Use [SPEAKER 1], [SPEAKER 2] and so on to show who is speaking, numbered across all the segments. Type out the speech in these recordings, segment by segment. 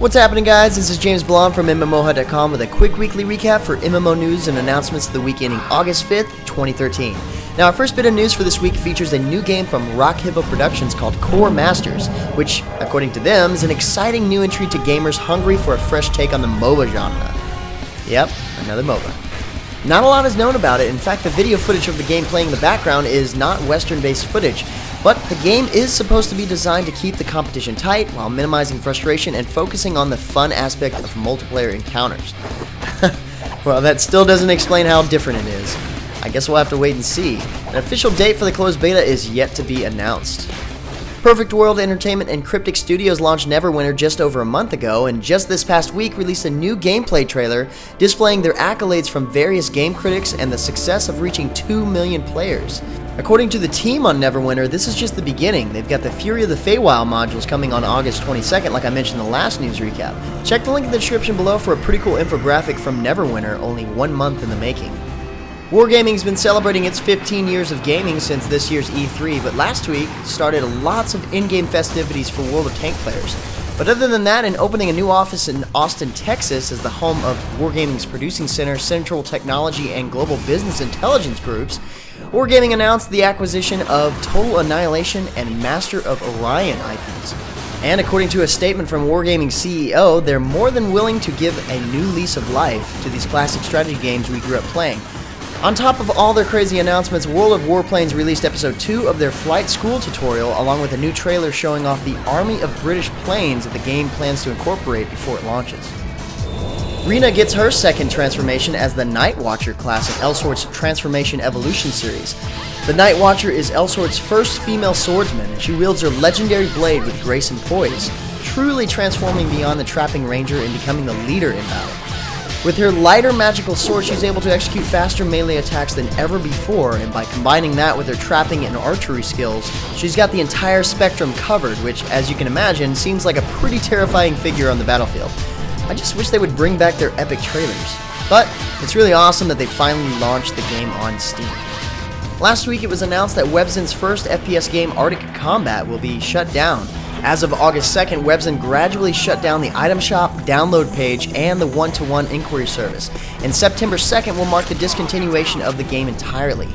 [SPEAKER 1] What's happening, guys? This is James Blom from MMOHut.com with a quick weekly recap for MMO news and announcements of the week ending August 5th, 2013. Now, our first bit of news for this week features a new game from Rock Hippo Productions called Core Masters, which, according to them, is an exciting new entry to gamers hungry for a fresh take on the MOBA genre. Yep, another MOBA. Not a lot is known about it. In fact, the video footage of the game playing in the background is not Western-based footage, but the game is supposed to be designed to keep the competition tight while minimizing frustration and focusing on the fun aspect of multiplayer encounters. Well, that still doesn't explain how different it is. I guess we'll have to wait and see. An official date for the closed beta is yet to be announced. Perfect World Entertainment and Cryptic Studios launched Neverwinter just over a month ago, and just this past week released a new gameplay trailer displaying their accolades from various game critics and the success of reaching 2 million players. According to the team on Neverwinter, this is just the beginning. They've got the Fury of the Feywild modules coming on August 22nd, like I mentioned in the last news recap. Check the link in the description below for a pretty cool infographic from Neverwinter, only 1 month in the making. Wargaming's been celebrating its 15 years of gaming since this year's E3, but last week started lots of in-game festivities for World of Tank players. But other than that, and opening a new office in Austin, Texas as the home of Wargaming's producing center, Central Technology and Global Business Intelligence Groups, Wargaming announced the acquisition of Total Annihilation and Master of Orion IPs. And according to a statement from Wargaming's CEO, they're more than willing to give a new lease of life to these classic strategy games we grew up playing. On top of all their crazy announcements, World of Warplanes released episode 2 of their flight school tutorial, along with a new trailer showing off the army of British planes that the game plans to incorporate before it launches. Rena gets her second transformation as the Night Watcher class in Elsword's Transformation Evolution series. The Night Watcher is Elsword's first female swordsman, and she wields her legendary blade with grace and poise, truly transforming beyond the trapping ranger and becoming the leader in battle. With her lighter magical sword, she's able to execute faster melee attacks than ever before, and by combining that with her trapping and archery skills, she's got the entire spectrum covered, which, as you can imagine, seems like a pretty terrifying figure on the battlefield. I just wish they would bring back their epic trailers. But it's really awesome that they finally launched the game on Steam. Last week it was announced that Webzen's first FPS game, Arctic Combat, will be shut down. As of August 2nd, Webzen gradually shut down the item shop, download page, and the one-to-one inquiry service. And September 2nd will mark the discontinuation of the game entirely.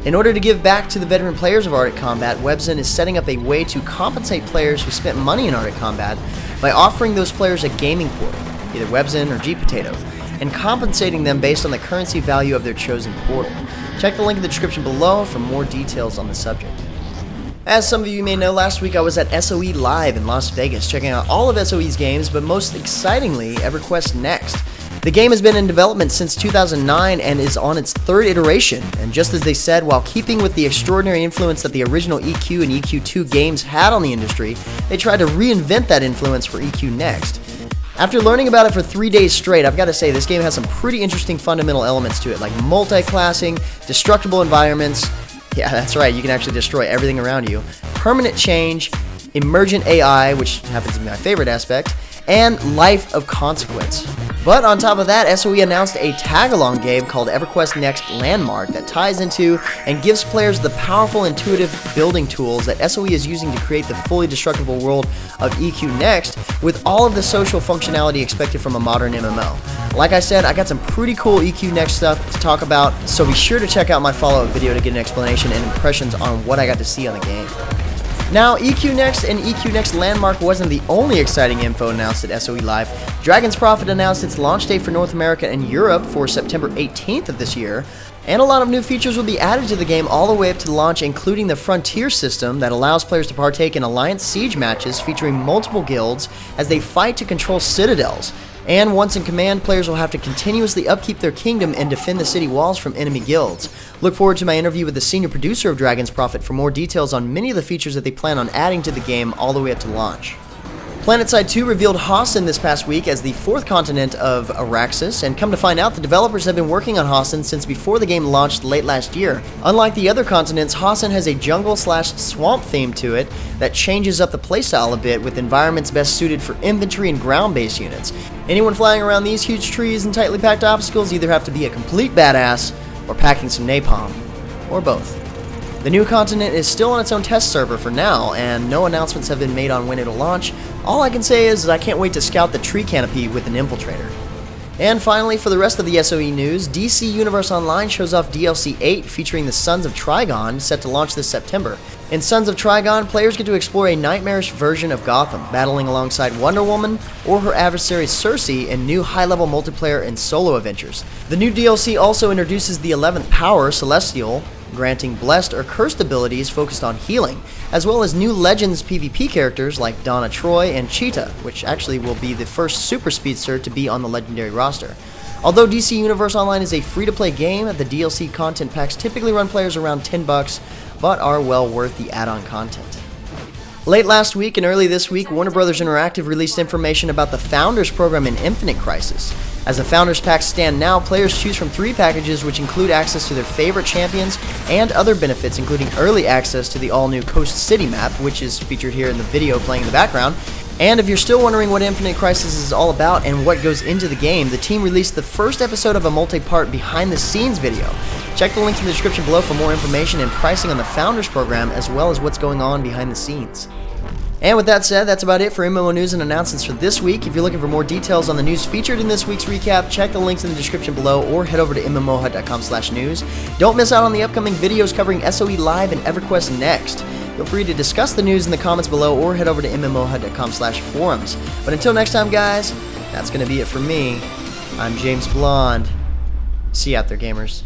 [SPEAKER 1] In order to give back to the veteran players of Arctic Combat, Webzen is setting up a way to compensate players who spent money in Arctic Combat by offering those players a gaming portal, either Webzen or G-Potato, and compensating them based on the currency value of their chosen portal. Check the link in the description below for more details on the subject. As some of you may know, last week I was at SOE Live in Las Vegas, checking out all of SOE's games, but most excitingly, EverQuest Next. The game has been in development since 2009 and is on its third iteration, and just as they said, while keeping with the extraordinary influence that the original EQ and EQ2 games had on the industry, they tried to reinvent that influence for EQ Next. After learning about it for 3 days straight, I've got to say this game has some pretty interesting fundamental elements to it, like multi-classing, destructible environments. Yeah, that's right, you can actually destroy everything around you. Permanent change, emergent AI, which happens to be my favorite aspect, and life of consequence. But on top of that, SOE announced a tag-along game called EverQuest Next Landmark that ties into and gives players the powerful, intuitive building tools that SOE is using to create the fully destructible world of EQ Next with all of the social functionality expected from a modern MMO. Like I said, I got some pretty cool EQ Next stuff to talk about, so be sure to check out my follow-up video to get an explanation and impressions on what I got to see on the game. Now, EQ Next and EQ Next Landmark wasn't the only exciting info announced at SOE Live. Dragon's Prophet announced its launch date for North America and Europe for September 18th of this year, and a lot of new features will be added to the game all the way up to launch, including the Frontier system that allows players to partake in Alliance Siege matches featuring multiple guilds as they fight to control citadels. And once in command, players will have to continuously upkeep their kingdom and defend the city walls from enemy guilds. Look forward to my interview with the senior producer of Dragon's Prophet for more details on many of the features that they plan on adding to the game all the way up to launch. PlanetSide 2 revealed Hossin this past week as the fourth continent of Araxis, and come to find out, the developers have been working on Hossin since before the game launched late last year. Unlike the other continents, Hossin has a jungle/swamp theme to it that changes up the playstyle a bit, with environments best suited for infantry and ground-based units. Anyone flying around these huge trees and tightly packed obstacles either have to be a complete badass or packing some napalm, or both. The new continent is still on its own test server for now, and no announcements have been made on when it'll launch. All I can say is I can't wait to scout the tree canopy with an infiltrator. And finally, for the rest of the SOE news, DC Universe Online shows off DLC 8 featuring the Sons of Trigon, set to launch this September. In Sons of Trigon, players get to explore a nightmarish version of Gotham, battling alongside Wonder Woman or her adversary Circe in new high-level multiplayer and solo adventures. The new DLC also introduces the 11th power, Celestial, granting blessed or cursed abilities focused on healing, as well as new Legends PvP characters like Donna Troy and Cheetah, which actually will be the first super speedster to be on the legendary roster. Although DC Universe Online is a free-to-play game, the DLC content packs typically run players around $10, but are well worth the add-on content. Late last week and early this week, Warner Bros. Interactive released information about the Founders Program in Infinite Crisis. As the Founders Packs stand now, players choose from 3 packages which include access to their favorite champions and other benefits, including early access to the all-new Coast City map, which is featured here in the video playing in the background. And if you're still wondering what Infinite Crisis is all about and what goes into the game, the team released the first episode of a multi-part behind-the-scenes video. Check the link in the description below for more information and pricing on the Founders Program, as well as what's going on behind the scenes. And with that said, that's about it for MMO news and announcements for this week. If you're looking for more details on the news featured in this week's recap, check the links in the description below or head over to MMOHut.com/news. Don't miss out on the upcoming videos covering SOE Live and EverQuest next. Feel free to discuss the news in the comments below or head over to MMOHut.com/forums. But until next time, guys, that's going to be it for me. I'm James Blonde. See you out there, gamers.